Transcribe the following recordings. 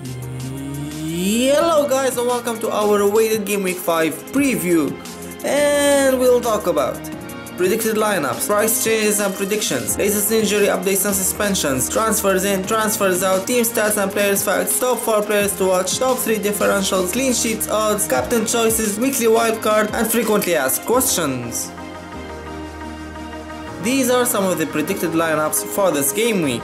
Hello guys and welcome to our awaited Game Week 5 preview, and we'll talk about predicted lineups, price changes and predictions, latest injury updates and suspensions, transfers in, transfers out, team stats and players facts, top 4 players to watch, top 3 differentials, clean sheets, odds, captain choices, weekly wildcard and frequently asked questions. These are some of the predicted lineups for this game week.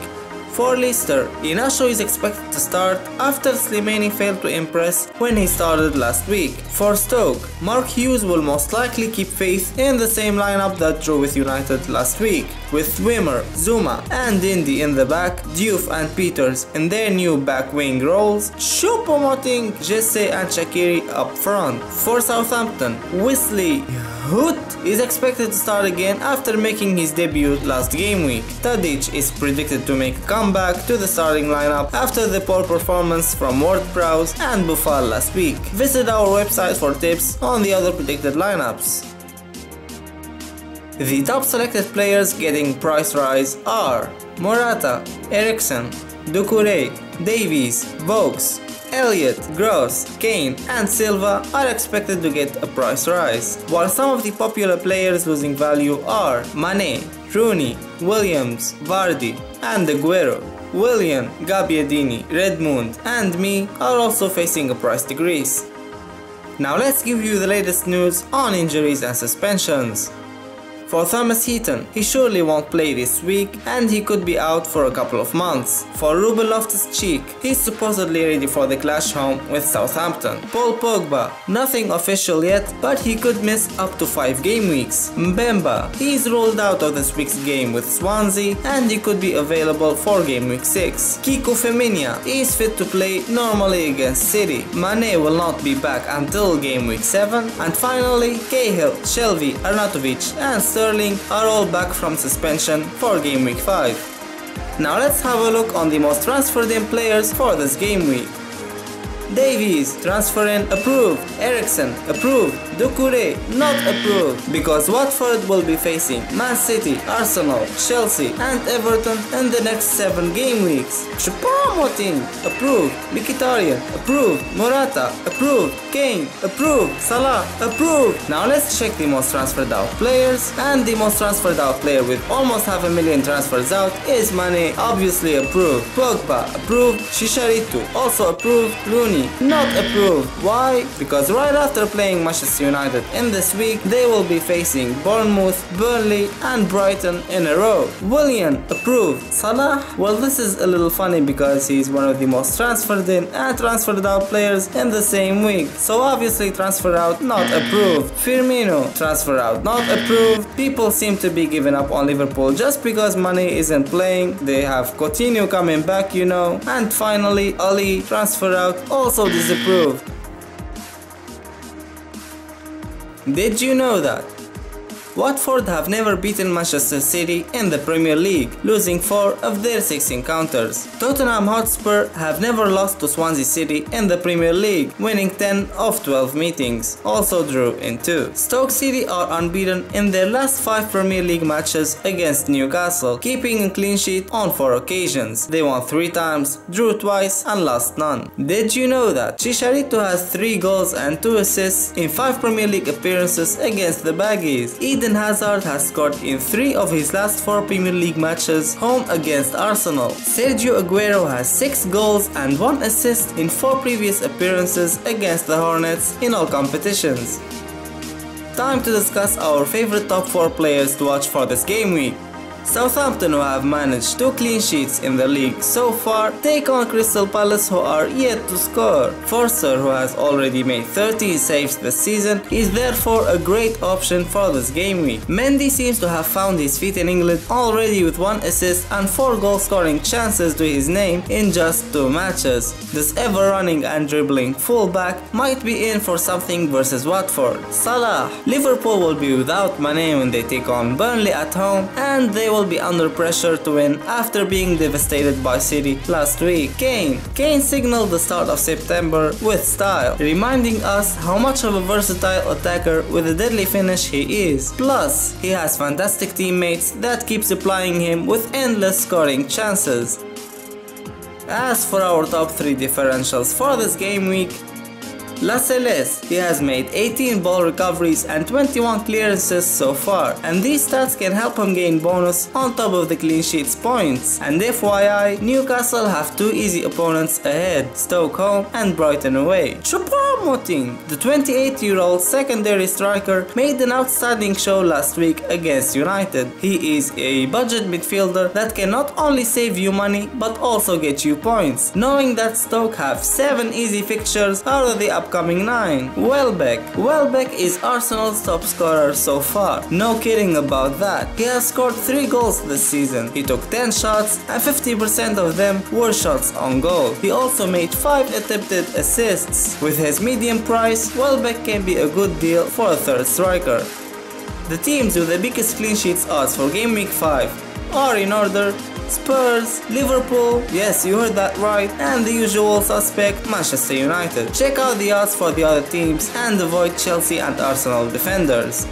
For Leicester, Inacio is expected to start after Slimani failed to impress when he started last week. For Stoke, Mark Hughes will most likely keep faith in the same lineup that drew with United last week, with Wimmer, Zuma and Indy in the back, Diouf and Peters in their new back wing roles, Choupo-Moting, Jesse and Shaqiri up front. For Southampton, Wesley Hoot is expected to start again after making his debut last game week. Tadic is predicted to make a comeback to the starting lineup after the poor performance from Ward-Prowse and Buffal last week. Visit our website for tips on the other predicted lineups. The top selected players getting price rise are Morata, Eriksen, Doucouré, Davies, Vokes, Elliott, Gross, Kane and Silva are expected to get a price rise, while some of the popular players losing value are Mane, Rooney, Williams, Vardy and Aguero. Willian, Gabbiadini, Redmond and me are also facing a price decrease. Now let's give you the latest news on injuries and suspensions. For Thomas Heaton, he surely won't play this week and he could be out for a couple of months. For Ruben Loftus-Cheek, he's supposedly ready for the clash home with Southampton. Paul Pogba, nothing official yet, but he could miss up to 5 game weeks. Mbemba, he's ruled out of this week's game with Swansea and he could be available for game week 6. Kiko Femenia is fit to play normally against City. Mane will not be back until game week 7. And finally, Cahill, Shelvey, Arnautovic and Sterling are all back from suspension for game week 5. Now let's have a look on the most transferred in players for this game week. Davies, transfer in approved. Eriksen, approved. Doucouré, not approved, because Watford will be facing Man City, Arsenal, Chelsea and Everton in the next 7 game weeks. Choupo-Moting, approved. Mkhitaryan, approved. Morata, approved. Kane, approved. Salah, approved. Now let's check the most transferred out players, and the most transferred out player with almost 500,000 transfers out is Mane, obviously approved. Pogba, approved. Chicharito, also approved. Rooney, not approved. Why? Because right after playing Manchester United in this week, they will be facing Bournemouth, Burnley and Brighton in a row. Willian, approved. Salah, well, this is a little funny because he's one of the most transferred in and transferred out players in the same week, so obviously transfer out, not approved. Firmino, transfer out, not approved. People seem to be giving up on Liverpool just because Mane isn't playing. They have Coutinho coming back, you know. And finally, Ali, transfer out, also disapproved. Did you know that Watford have never beaten Manchester City in the Premier League, losing 4 of their 6 encounters? Tottenham Hotspur have never lost to Swansea City in the Premier League, winning 10 of 12 meetings, also drew in 2. Stoke City are unbeaten in their last 5 Premier League matches against Newcastle, keeping a clean sheet on 4 occasions. They won 3 times, drew twice and lost none. Did you know that Chicharito has 3 goals and 2 assists in 5 Premier League appearances against the Baggies? Eden Hazard has scored in 3 of his last 4 Premier League matches home against Arsenal. Sergio Aguero has 6 goals and 1 assist in 4 previous appearances against the Hornets in all competitions. Time to discuss our favorite top 4 players to watch for this game week. Southampton, who have managed 2 clean sheets in the league so far, take on Crystal Palace, who are yet to score. Forster, who has already made 30 saves this season, is therefore a great option for this game week. Mendy seems to have found his feet in England already with 1 assist and 4 goal scoring chances to his name in just 2 matches. This ever running and dribbling fullback might be in for something versus Watford. Salah, Liverpool will be without Mane when they take on Burnley at home, and they will be under pressure to win after being devastated by City last week. Kane signaled the start of September with style, reminding us how much of a versatile attacker with a deadly finish he is. Plus, he has fantastic teammates that keep supplying him with endless scoring chances. As for our top 3 differentials for this game week, Lascelles, he has made 18 ball recoveries and 21 clearances so far, and these stats can help him gain bonus on top of the clean sheets points. And FYI, Newcastle have 2 easy opponents ahead, Stoke home and Brighton away. Choupo-Moting, the 28-year-old secondary striker, made an outstanding show last week against United. He is a budget midfielder that can not only save you money but also get you points, knowing that Stoke have 7 easy fixtures out of the upcoming 9. Welbeck is Arsenal's top scorer so far. No kidding about that. He has scored 3 goals this season. He took 10 shots and 50% of them were shots on goal. He also made 5 attempted assists. With his medium price, Welbeck can be a good deal for a third striker. The teams with the biggest clean sheets odds for game week 5 are in order: Spurs, Liverpool, yes you heard that right, and the usual suspect, Manchester United. Check out the odds for the other teams and avoid Chelsea and Arsenal defenders.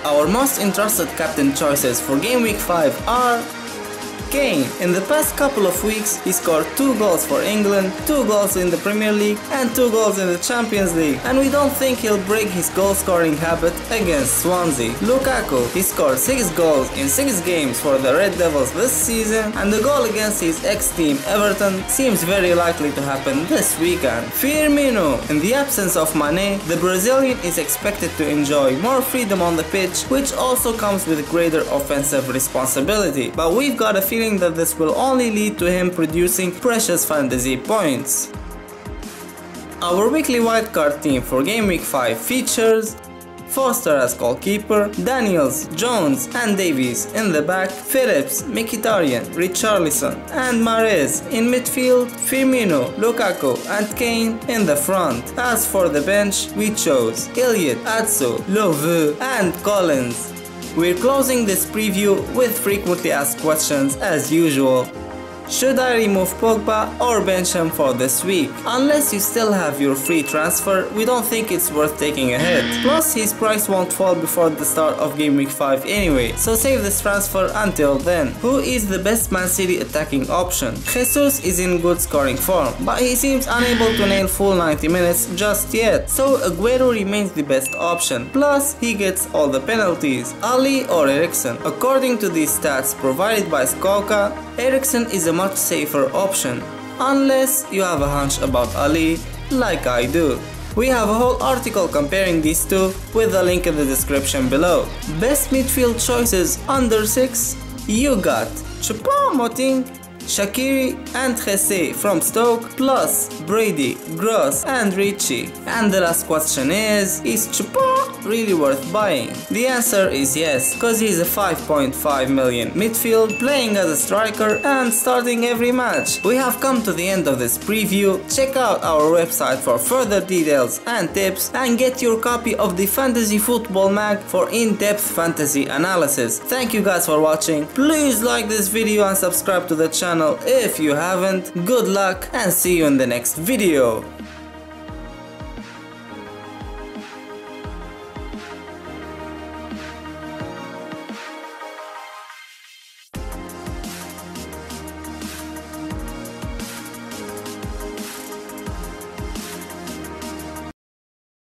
Our most interested captain choices for game week 5 are Kane. In the past couple of weeks, he scored 2 goals for England, 2 goals in the Premier League and 2 goals in the Champions League, and we don't think he'll break his goal scoring habit against Swansea. Lukaku, he scored 6 goals in 6 games for the Red Devils this season, and the goal against his ex-team Everton seems very likely to happen this weekend. Firmino, in the absence of Mane, the Brazilian is expected to enjoy more freedom on the pitch, which also comes with greater offensive responsibility, but we've got a feeling that this will only lead to him producing precious fantasy points. Our weekly wildcard team for game week 5 features Foster as goalkeeper, Daniels, Jones and Davies in the back, Phillips, Mkhitaryan, Richarlison and Mahrez in midfield, Firmino, Lukaku and Kane in the front. As for the bench, we chose Elliott, Atsu, Loveu and Collins. We're closing this preview with frequently asked questions as usual. Should I remove Pogba or bench him for this week? Unless you still have your free transfer, we don't think it's worth taking a hit. Plus his price won't fall before the start of game week 5 anyway, so save this transfer until then. Who is the best Man City attacking option? Jesus is in good scoring form, but he seems unable to nail full 90 minutes just yet, so Aguero remains the best option. Plus he gets all the penalties. Ali or Eriksen? According to these stats provided by Skoka, Eriksen is a much safer option, unless you have a hunch about Ali, like I do. We have a whole article comparing these two with a link in the description below. Best midfield choices under 6, you got Choupo-Moting, Shaqiri and Jesse from Stoke, plus Brady, Gross and Richie. And the last question is Choupo really worth buying? The answer is yes, cause he's a 5.5 million midfield, playing as a striker and starting every match. We have come to the end of this preview. Check out our website for further details and tips, and get your copy of the Fantasy Football Mag for in-depth fantasy analysis. Thank you guys for watching. Please like this video and subscribe to the channel if you haven't. Good luck and see you in the next video.